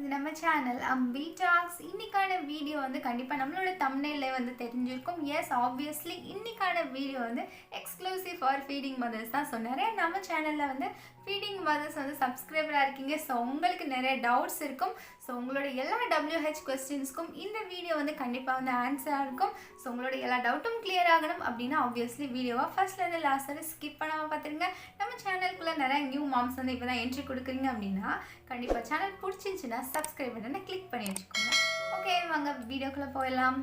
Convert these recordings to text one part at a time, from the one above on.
இது நம்ம சேனல் அம்பி டாக்ஸ். இன்னைக்கான வீடியோ வந்து கண்டிப்பாக நம்மளோட தம்ப்நெயில்ல வந்து தெரிஞ்சிருக்கும். எஸ், ஆப்வியஸ்லி இன்னைக்கான வீடியோ வந்து எக்ஸ்க்ளூசிவ் ஃபார் ஃபீடிங் மதர்ஸ் தான். ஸோ நிறைய நம்ம சேனலில் வந்து ஃபீடிங் மதர்ஸ் வந்து சப்ஸ்கிரைபராக இருக்கீங்க. ஸோ உங்களுக்கு நிறைய டவுட்ஸ் இருக்கும். ஸோ உங்களோட எல்லா WH கொஸ்டின்ஸ்க்கும் இந்த வீடியோ வந்து கண்டிப்பாக வந்து ஆன்சராக இருக்கும். ஸோ உங்களோட எல்லா டவுட்டும் கிளியர் ஆகணும் அப்படின்னா ஆப்வியஸ்லி வீடியோவை ஃபர்ஸ்ட்லேருந்து லாஸ்ட் வரை ஸ்கிப் பண்ணாமல் பார்த்துருங்க. நம்ம சேனலுக்குள்ளே நிறைய நியூ மாம்ஸ் வந்து இப்போ தான் என்ட்ரி கொடுக்குறீங்க அப்படின்னா கண்டிப்பாக சேனல் பிடிச்சிருந்துச்சுன்னா சப்ஸ்கிரைப் பட்டனை கிளிக் பண்ணி வச்சுக்கோங்க. ஓகே, வாங்க வீடியோக்குள்ளே போயிடலாம்.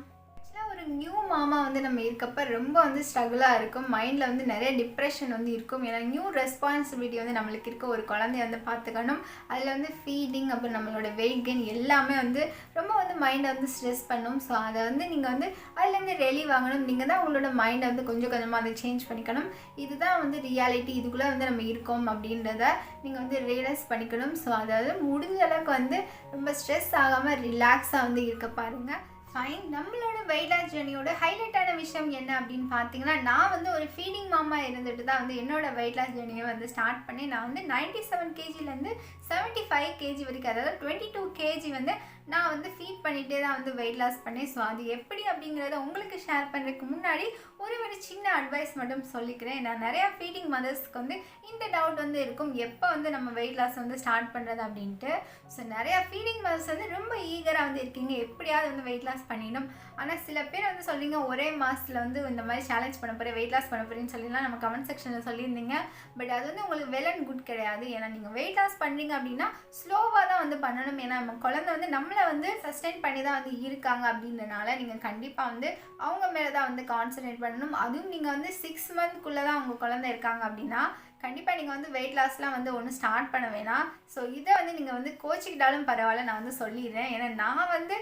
ஒரு நியூ மாமா வந்து நம்ம இருக்கப்ப ரொம்ப வந்து ஸ்ட்ரகிளாக இருக்கும். மைண்டில் வந்து நிறைய டிப்ரெஷன் வந்து இருக்கும். ஏன்னா நியூ ரெஸ்பான்சிபிலிட்டி வந்து நம்மளுக்கு இருக்க, ஒரு குழந்தைய வந்து பார்த்துக்கணும். அதில் வந்து ஃபீடிங், அப்புறம் நம்மளோட வெயிட் கெயின் எல்லாமே வந்து ரொம்ப வந்து மைண்டை வந்து ஸ்ட்ரெஸ் பண்ணும். ஸோ அதை வந்து நீங்கள் வந்து அதுலேருந்து ரிலீவ் ஆகணும். நீங்கள் தான் உங்களோட மைண்டை வந்து கொஞ்சம் கொஞ்சமாக அதை சேஞ்ச் பண்ணிக்கணும். இதுதான் வந்து ரியாலிட்டி, இதுக்குள்ளே வந்து நம்ம இருக்கோம் அப்படின்றத நீங்கள் வந்து ரியலைஸ் பண்ணிக்கணும். ஸோ அதாவது முடிஞ்ச அளவுக்கு வந்து ரொம்ப ஸ்ட்ரெஸ் ஆகாமல் ரிலாக்ஸாக வந்து இருக்க பாருங்கள். ஃபைன். நம்மளோட வெயிட் லாஸ் ஜர்னியோட ஹைலைட்டான விஷயம் என்ன அப்படின்னு பார்த்தீங்கன்னா, நான் வந்து ஒரு ஃபீடிங் மாமா இருந்துட்டு தான் வந்து என்னோட வெயிட் லாஸ் ஜர்னியை வந்து ஸ்டார்ட் பண்ணி நான் வந்து 97 kgலேருந்து 75 kg வரைக்கும், அதாவது 22 kg வந்து நான் வந்து ஃபீட் பண்ணிகிட்டே தான் வந்து வெயிட் லாஸ் பண்ணேன். ஸோ அது எப்படி அப்படிங்கிறத உங்களுக்கு ஷேர் பண்ணுறதுக்கு முன்னாடி ஒரு சின்ன அட்வைஸ் மட்டும் சொல்லிக்கிறேன். நான் நிறையா ஃபீடிங் மதர்ஸ்க்கு வந்து இந்த டவுட் வந்து இருக்கும், எப்போ வந்து நம்ம வெயிட் லாஸ் வந்து ஸ்டார்ட் பண்ணுறது அப்படின்ட்டு. ஸோ நிறையா ஃபீடிங் மதர்ஸ் வந்து ரொம்ப ஈகராக வந்து இருக்கீங்க, எப்படியாவது வந்து வெயிட் லாஸ் பண்ணிடணும். ஆனால் சில பேர் வந்து சொல்லிங்க, ஒரே மாதத்தில் வந்து இந்த மாதிரி சேலஞ்ச் பண்ண போகிறேன், வெயிட் லாஸ் பண்ண போகிறேன்னு சொல்லிலாம் நம்ம கமெண்ட் செக்ஷனில் சொல்லியிருந்தீங்க. பட் அது வந்து உங்களுக்கு வெல் அண்ட் குட் கிடையாது. ஏன்னா நீங்கள் வெயிட் லாஸ் பண்ணுறீங்க அப்படின்னா ஸ்லோவாக தான் வந்து பண்ணணும். ஏன்னா நம்ம குழந்தை வந்து நம்மளை வந்து சஸ்டெயின் பண்ணி தான் வந்து இருக்காங்க அப்படின்றனால நீங்கள் கண்டிப்பாக வந்து அவங்க மேலே தான் வந்து கான்சன்ட்ரேட் பண்ணணும். அதுவும் நீங்கள் வந்து 6 monthக்குள்ளே தான் உங்கள் குழந்தை இருக்காங்க அப்படின்னா கண்டிப்பாக நீங்கள் வந்து வெயிட் லாஸ்லாம் வந்து ஒன்றும் ஸ்டார்ட் பண்ண வேணாம். ஸோ இதை வந்து நீங்கள் வந்து கோச்சிக்கிட்டாலும் பரவாயில்ல, நான் வந்து சொல்லிடுறேன். ஏன்னா நான் வந்து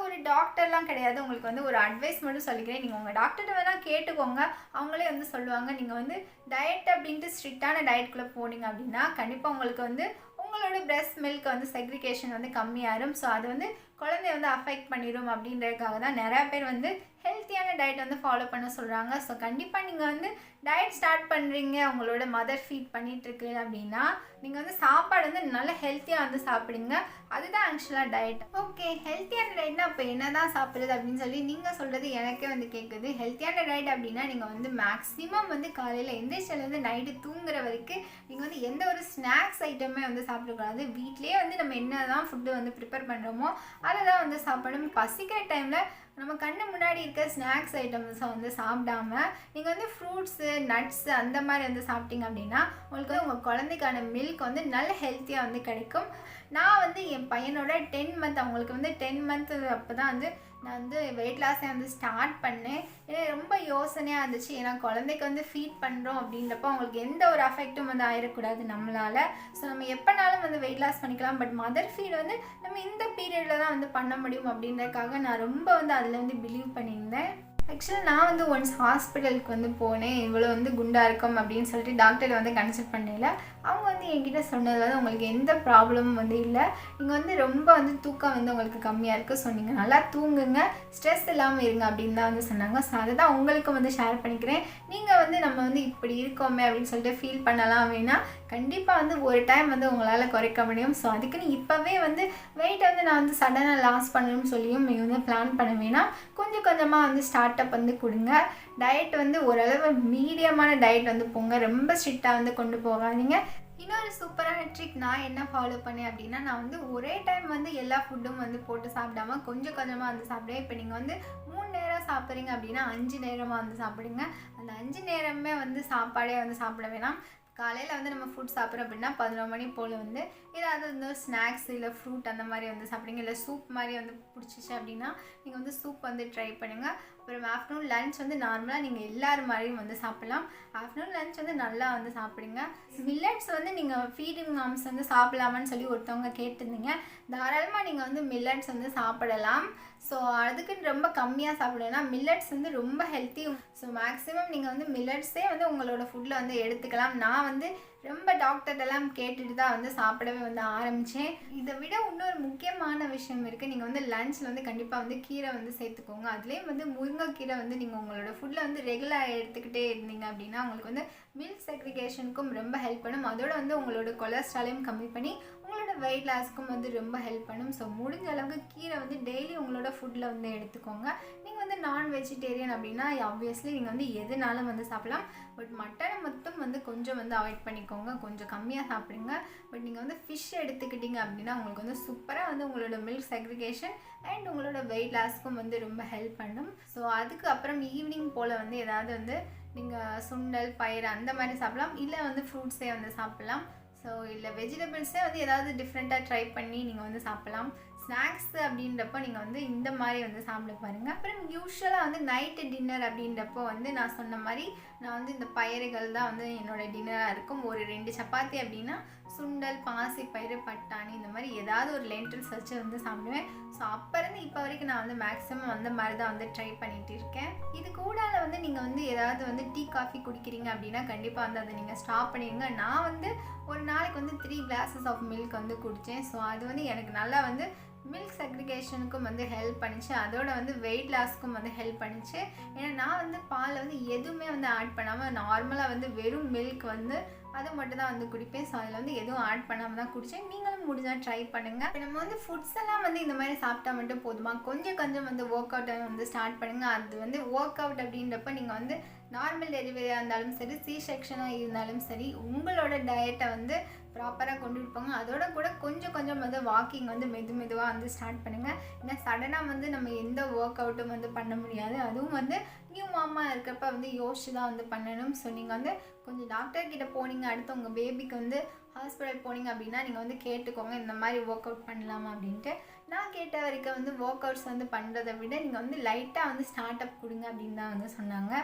ஒரு டாக்டர்லாம் கிடையாது. உங்களுக்கு வந்து ஒரு அட்வைஸ் மட்டும் சொல்லிக்கிறேன். நீங்கள் உங்கள் டாக்டர்கிட்ட வேணால் கேட்டுக்கோங்க, அவங்களே வந்து சொல்லுவாங்க. நீங்கள் வந்து டயட் அப்படின்ட்டு ஸ்ட்ரிக்டான டயட்குள்ளே போனீங்க அப்படின்னா கண்டிப்பாக உங்களுக்கு வந்து உங்களோட பிரெஸ்ட் மில்க் வந்து செக்ரிகேஷன் வந்து கம்மியாயிரும். ஸோ அது வந்து குழந்தைய வந்து அஃபெக்ட் பண்ணிடும். அப்படின்றதுக்காக தான் நிறையா பேர் வந்து ஹெல்த்தியான டயட் வந்து ஃபாலோ பண்ண சொல்கிறாங்க. ஸோ கண்டிப்பாக நீங்கள் வந்து டயட் ஸ்டார்ட் பண்ணுறீங்க, உங்களோட மதர் ஃபீட் பண்ணிகிட்ருக்கு அப்படின்னா நீங்கள் வந்து சாப்பாடு வந்து நல்லா ஹெல்த்தியாக வந்து சாப்பிடுங்க. அதுதான் ஆக்சுவலாக டயட். ஓகே, ஹெல்த்தியான டயட்னா அப்போ என்ன தான் சாப்பிட்றது அப்படின்னு சொல்லி நீங்கள் சொல்கிறது எனக்கே வந்து கேட்குது. ஹெல்த்தியான டயட் அப்படின்னா நீங்கள் வந்து மேக்ஸிமம் வந்து காலையில் எந்திரிச்சிலேருந்து நைட்டு தூங்குற வரைக்கும் நீங்கள் வந்து எந்த ஒரு ஸ்நாக்ஸ் ஐட்டமே வந்து சாப்பிடக்கூடாது. வீட்லேயே வந்து நம்ம என்ன தான் ஃபுட்டு வந்து ப்ரிப்பேர் பண்ணுறோமோ அதை தான் வந்து சாப்பிடணும். பசிக்கிற டைமில் நம்ம கண்ணு முன்னாடி இருக்க ஸ்நாக்ஸ் ஐட்டம்ஸை வந்து சாப்பிடாம நீங்கள் வந்து ஃப்ரூட்ஸு, நட்ஸு அந்த மாதிரி வந்து சாப்பிட்டீங்க அப்படின்னா உங்களுக்கு வந்து உங்கள் குழந்தைக்கான மில்க் வந்து நல்ல ஹெல்த்தியாக வந்து கிடைக்கும். நான் வந்து என் பையனோட 10 month, அவங்களுக்கு வந்து 10 month அப்போ தான் வந்து நான் வந்து வெயிட் லாஸை வந்து ஸ்டார்ட் பண்ணேன். ஏன்னா ரொம்ப யோசனையாக இருந்துச்சு. ஏன்னா குழந்தைக்கு வந்து ஃபீட் பண்ணுறோம் அப்படின்றப்போ அவங்களுக்கு எந்த ஒரு அஃபெக்ட்டும் வந்து ஆயிடக்கூடாது நம்மளால். ஸோ நம்ம எப்போனாலும் வந்து வெயிட் லாஸ் பண்ணிக்கலாம். பட் மதர் ஃபீட் வந்து நம்ம இந்த பீரியடில் தான் வந்து பண்ண முடியும் அப்படின்றதுக்காக நான் ரொம்ப வந்து அதில் வந்து பிலீவ் பண்ணியிருந்தேன். ஆக்சுவலாக நான் வந்து ஒன்ஸ் ஹாஸ்பிட்டலுக்கு வந்து போனேன். இவ்வளோ வந்து குண்டாக இருக்கும் அப்படின்னு சொல்லிட்டு டாக்டரை வந்து கன்சல்ட் பண்ணல. அவங்க வந்து என்கிட்ட சொன்னது வந்து உங்களுக்கு எந்த ப்ராப்ளமும் வந்து இல்லை, நீங்கள் வந்து ரொம்ப வந்து தூக்கம் வந்து உங்களுக்கு கம்மியாக இருக்குது. ஸோ நீங்கள் நல்லா தூங்குங்க, ஸ்ட்ரெஸ் இல்லாமல் இருங்க அப்படின்னு தான் வந்து சொன்னாங்க. ஸோ அதை தான் உங்களுக்கு வந்து ஷேர் பண்ணிக்கிறேன். நீங்கள் வந்து நம்ம வந்து இப்படி இருக்கோமே அப்படின்னு சொல்லிட்டு ஃபீல் பண்ணலாம் அப்படின்னா கண்டிப்பாக வந்து ஒரு டைம் வந்து உங்களால் குறைக்க முடியும். ஸோ அதுக்குன்னு இப்போவே வந்து வெயிட்டை வந்து நான் வந்து சடனாக லாஸ் பண்ணணும்னு சொல்லியும் நீங்கள் வந்து பிளான் பண்ண வேணாம். கொஞ்சம் கொஞ்சமாக வந்து ஸ்டார்ட் அப் வந்து கொடுங்க. டயட் வந்து ஓரளவு மீடியமான டயட் வந்து போங்க, ரொம்ப ஸ்ட்ரிக்டாக வந்து கொண்டு போகாதீங்க. இன்னொரு சூப்பரான ட்ரிக் நான் என்ன ஃபாலோ பண்ணேன் அப்படின்னா, நான் வந்து ஒரே டைம் வந்து எல்லா ஃபுட்டும் வந்து போட்டு சாப்பிடாம கொஞ்சம் கொஞ்சமாக வந்து சாப்பிடுவேன். இப்போ நீங்கள் வந்து 3 நேரம் சாப்பிட்றீங்க அப்படின்னா 5 நேரமாக வந்து சாப்பிடுங்க. அந்த 5 நேரமே வந்து சாப்பாடே வந்து சாப்பிட வேணாம். காலையில் வந்து நம்ம ஃபுட் சாப்பிட்றோம் அப்படின்னா 11 மணி போல் வந்து ஏதாவது வந்து ஸ்நாக்ஸ் இல்லை ஃப்ரூட் அந்த மாதிரி வந்து சாப்பிடுங்க. இல்லை சூப் மாதிரி வந்து பிடிச்சிச்சு அப்படின்னா நீங்கள் வந்து சூப் வந்து ட்ரை பண்ணுங்கள். அப்புறம் ஆஃப்டர்நூன் லன்ச் வந்து நார்மலாக நீங்கள் எல்லோரும் மாதிரியும் வந்து சாப்பிட்லாம். ஆஃப்டர்நூன் லன்ச் வந்து நல்லா வந்து சாப்பிடுங்க. மில்லட்ஸ் வந்து நீங்கள் ஃபீடிங் மாம்ஸ் வந்து சாப்பிடலாமான்னு சொல்லி ஒருத்தவங்க கேட்டிருந்தீங்க. தாராளமாக நீங்கள் வந்து மில்லட்ஸ் வந்து சாப்பிடலாம். ஸோ அதுக்குன்னு ரொம்ப கம்மியாக சாப்பிடுவேன்னா மில்லட்ஸ் வந்து ரொம்ப ஹெல்த்தி. ஸோ மேக்ஸிமம் நீங்கள் வந்து மில்லட்ஸே வந்து உங்களோட ஃபுட்டில் வந்து எடுத்துக்கலாம். நான் வந்து ரொம்ப டாக்டர்டெல்லாம் கேட்டுட்டு தான் வந்து சாப்பிடவே வந்து ஆரம்பித்தேன். இதை விட இன்னொரு முக்கியமான விஷயம் இருக்குது. நீங்கள் வந்து லஞ்சில் வந்து கண்டிப்பாக வந்து கீரை வந்து சேர்த்துக்கோங்க. அதுலேயும் வந்து முருங்கைக்கீரை வந்து நீங்கள் உங்களோட ஃபுட்டில் வந்து ரெகுலராக எடுத்துக்கிட்டே இருந்தீங்க அப்படின்னா உங்களுக்கு வந்து மில்க் செக்ரிகேஷனுக்கும் ரொம்ப ஹெல்ப் பண்ணும். அதோட வந்து உங்களோட கொலஸ்ட்ராலையும் கம்மி பண்ணி உங்களோட வெயிட் லாஸ்க்கும் வந்து ரொம்ப ஹெல்ப் பண்ணும். ஸோ முடிஞ்ச அளவுக்கு கீரை வந்து டெய்லி உங்களோட ஃபுட்டில் வந்து எடுத்துக்கோங்க. நீங்கள் வந்து நான் வெஜிடேரியன் அப்படின்னா ஆப்வியஸ்லி நீங்கள் வந்து எதுனாலும் வந்து சாப்பிடலாம். பட் மட்டனை மட்டும் வந்து கொஞ்சம் வந்து அவாய்ட் பண்ணிக்கோங்க, கொஞ்சம் கம்மியாக சாப்பிடுங்க. பட் நீங்கள் வந்து ஃபிஷ் எடுத்துக்கிட்டீங்க அப்படின்னா உங்களுக்கு வந்து சூப்பராக வந்து உங்களோட மில்க் செக்ரிகேஷன் அண்ட் உங்களோட வெயிட் லாஸ்க்கும் வந்து ரொம்ப ஹெல்ப் பண்ணும். ஸோ அதுக்கு அப்புறம் ஈவினிங் போல் வந்து ஏதாவது வந்து நீங்கள் சுண்டல் பயிறு அந்த மாதிரி சாப்பிடலாம், இல்லை வந்து ஃப்ரூட்ஸே வந்து சாப்பிடலாம். ஸோ இல்லை வெஜிடபிள்ஸே வந்து ஏதாவது டிஃப்ரெண்ட்டாக ட்ரை பண்ணி நீங்கள் வந்து சாப்பிடலாம். ஸ்நாக்ஸ் அப்படின்றப்போ நீங்கள் வந்து இந்த மாதிரி வந்து சாப்பிட பாருங்கள். அப்புறம் யூஸ்வலாக வந்து நைட்டு டின்னர் அப்படின்றப்போ வந்து நான் சொன்ன மாதிரி நான் வந்து இந்த பயிறுகள் தான் வந்து என்னோடய டின்னராக இருக்கும். ஒரு 2 சப்பாத்தி அப்படின்னா சுண்டல் பாசி பயிறு பட்டாணி இந்த மாதிரி ஏதாவது ஒரு லென்டில்ஸ் வச்சு வந்து சாப்பிடுவேன். ஸோ அப்போ இருந்து இப்போ வரைக்கும் நான் வந்து மேக்ஸிமம் அந்த மாதிரி தான் வந்து ட்ரை பண்ணிகிட்டு இருக்கேன். இது கூடால வந்து நீங்கள் வந்து ஏதாவது வந்து டீ காஃபி குடிக்கிறீங்க அப்படின்னா கண்டிப்பாக வந்து அதை நீங்கள் ஸ்டாப் பண்ணிடுங்க. நான் வந்து ஒரு நாளைக்கு வந்து 3 கிளாஸஸ் ஆஃப் மில்க் வந்து குடித்தேன். ஸோ அது வந்து எனக்கு நல்லா வந்து மில்க் செக்ரிகேஷனுக்கும் வந்து ஹெல்ப் பண்ணிச்சு, அதோட வந்து வெயிட் லாஸ்க்கும் வந்து ஹெல்ப் பண்ணிச்சு. ஏன்னா நான் வந்து பாலில் வந்து எதுவுமே வந்து ஆட் பண்ணாமல் நார்மலாக வந்து வெறும் மில்க் வந்து அதை மட்டும் தான் வந்து குடிப்பேன். ஸோ அதில் வந்து எதுவும் ஆட் பண்ணாமல் தான் குடித்தேன். நீங்களும் முடிஞ்சால் ட்ரை பண்ணுங்கள். இப்போ நம்ம வந்து ஃபுட்ஸ் எல்லாம் வந்து இந்த மாதிரி சாப்பிட்டா மட்டும் போதுமா, கொஞ்சம் கொஞ்சம் வந்து ஒர்க் அவுட்டை வந்து ஸ்டார்ட் பண்ணுங்கள். அது வந்து ஒர்க் அவுட் அப்படின்றப்ப நீங்கள் வந்து நார்மல் டெலிவரியாக இருந்தாலும் சரி, சி செக்ஷனாக இருந்தாலும் சரி, உங்களோட டயட்டை வந்து ப்ராப்பராக கொண்டு இருப்பாங்க. அதோட கூட கொஞ்சம் கொஞ்சம் வந்து வாக்கிங் வந்து மெதுவாக வந்து ஸ்டார்ட் பண்ணுங்கள். ஏன்னா சடனாக வந்து நம்ம எந்த ஒர்க் அவுட்டும் வந்து பண்ண முடியாது. அதுவும் வந்து நியூ மாமா இருக்கிறப்ப வந்து யோசிச்சு தான் வந்து பண்ணணும். ஸோ நீங்கள் வந்து கொஞ்சம் டாக்டர்கிட்ட போனீங்க, அடுத்து உங்கள் பேபிக்கு வந்து ஹாஸ்பிட்டல் போனீங்க அப்படின்னா நீங்கள் வந்து கேட்டுக்கோங்க இந்த மாதிரி ஒர்க் அவுட் பண்ணலாமா அப்படின்ட்டு. நான் கேட்ட வரைக்கும் வந்து ஒர்க் அவுட்ஸ் வந்து பண்ணுறதை விட நீங்கள் வந்து லைட்டாக வந்து ஸ்டார்ட் அப் கொடுங்க அப்படின்னு தான் வந்து சொன்னாங்க.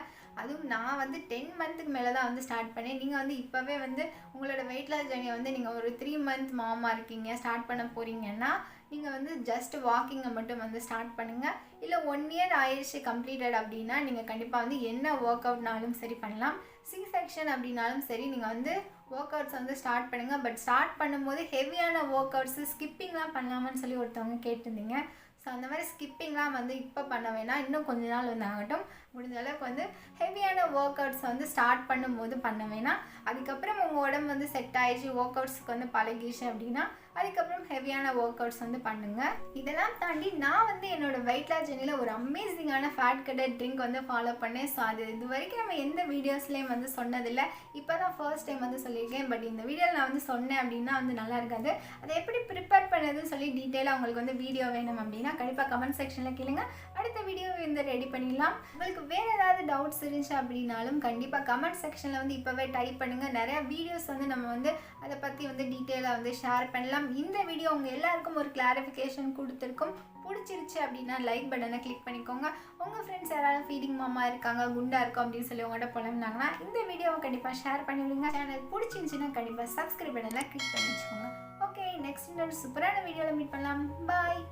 அதுவும் நான் வந்து 10 மந்த்துக்கு மேலே தான் வந்து ஸ்டார்ட் பண்ணேன். நீங்கள் வந்து இப்போவே வந்து உங்களோட வெயிட் லாஸ் ஜர்னியை வந்து நீங்கள் ஒரு 3 மந்த் மாமா இருக்கீங்க, ஸ்டார்ட் பண்ண போகிறீங்கன்னா நீங்கள் வந்து ஜஸ்ட் வாக்கிங்கை மட்டும் வந்து ஸ்டார்ட் பண்ணுங்கள். இல்லை 1 இயர் ஆயிடுச்சு கம்ப்ளீட்டட் அப்படின்னா நீங்கள் கண்டிப்பாக வந்து என்ன ஒர்க் அவுட்னாலும் சரி பண்ணலாம். சி செக்ஷன் அப்படின்னாலும் சரி நீங்கள் வந்து ஒர்க் அவுட்ஸ் வந்து ஸ்டார்ட் பண்ணுங்கள். பட் ஸ்டார்ட் பண்ணும்போது ஹெவியான ஒர்க் அவுட்ஸு ஸ்கிப்பிங்லாம் பண்ணலாமான்னு சொல்லி ஒருத்தவங்க கேட்டிருந்தீங்க. ஸோ அந்த மாதிரி ஸ்கிப்பிங்லாம் வந்து இப்போ பண்ண வேணாம், இன்னும் கொஞ்ச நாள் வந்து ஆகட்டும். முடிஞ்ச அளவுக்கு வந்து ஹெவியான ஒர்க் அவுட்ஸ் வந்து ஸ்டார்ட் பண்ணும்போது பண்ண வேணாம். அதுக்கப்புறம் உங்கள் உடம்பு வந்து செட் ஆகிடுச்சு, ஒர்க் அவுட்ஸ்க்கு வந்து பழகிடுச்சு அப்படின்னா அதுக்கப்புறம் ஹெவியான ஒர்க் அவுட்ஸ் வந்து பண்ணுங்கள். இதெல்லாம் தாண்டி நான் வந்து என்னோட வெயிட் லாஸ் ஜர்னியில் ஒரு அமேசிங்கான ஃபேட் கட்டட் ட்ரிங்க் வந்து ஃபாலோ பண்ணேன். ஸோ அது இது வரைக்கும் நம்ம எந்த வீடியோஸ்லேயும் வந்து சொன்னதில்லை, இப்போ தான் ஃபர்ஸ்ட் டைம் வந்து சொல்லியிருக்கேன். பட் இந்த வீடியோவில் நான் வந்து சொன்னேன் அப்படின்னா வந்து நல்லா இருக்காது. அதை எப்படி ப்ரிப்பேர் பண்ணுறதுன்னு சொல்லி டீட்டெயிலாக உங்களுக்கு வந்து வீடியோ வேணும் அப்படின்னா கண்டிப்பாக கமெண்ட் செக்ஷனில் கேளுங்க, அடுத்த வீடியோ வந்து ரெடி பண்ணிடலாம். உங்களுக்கு வேறு ஏதாவது டவுட்ஸ் இருந்துச்சு அப்படின்னாலும் கண்டிப்பாக கமெண்ட் செக்ஷனில் வந்து இப்போவே டைப் பண்ணுங்கள். நிறையா வீடியோஸ் வந்து நம்ம வந்து அதை பற்றி வந்து டீட்டெயிலாக வந்து ஷேர் பண்ணலாம். இந்த வீடியோ உங்கள் எல்லாருக்கும் ஒரு கிளாரிஃபிகேஷன் கொடுத்துருக்கும். பிடிச்சிருச்சு அப்படின்னா லைக் பட்டனை கிளிக் பண்ணிக்கோங்க. உங்கள் ஃப்ரெண்ட்ஸ் யாராவது ஃபீடிங் மாமா இருக்காங்க, குண்டா இருக்கும் அப்படின்னு சொல்லி உங்கள்கிட்ட புலம்புனாங்கன்னா இந்த வீடியோவை கண்டிப்பாக ஷேர் பண்ணிவிடுங்க. சேனல் பிடிச்சிருந்துச்சின்னா கண்டிப்பாக சப்ஸ்கிரைப் பட்டனை கிளிக் பண்ணி வச்சுக்கோங்க. ஓகே, நெக்ஸ்ட் இன்னொரு சூப்பரான வீடியோவில் மீட் பண்ணலாம். பாய்.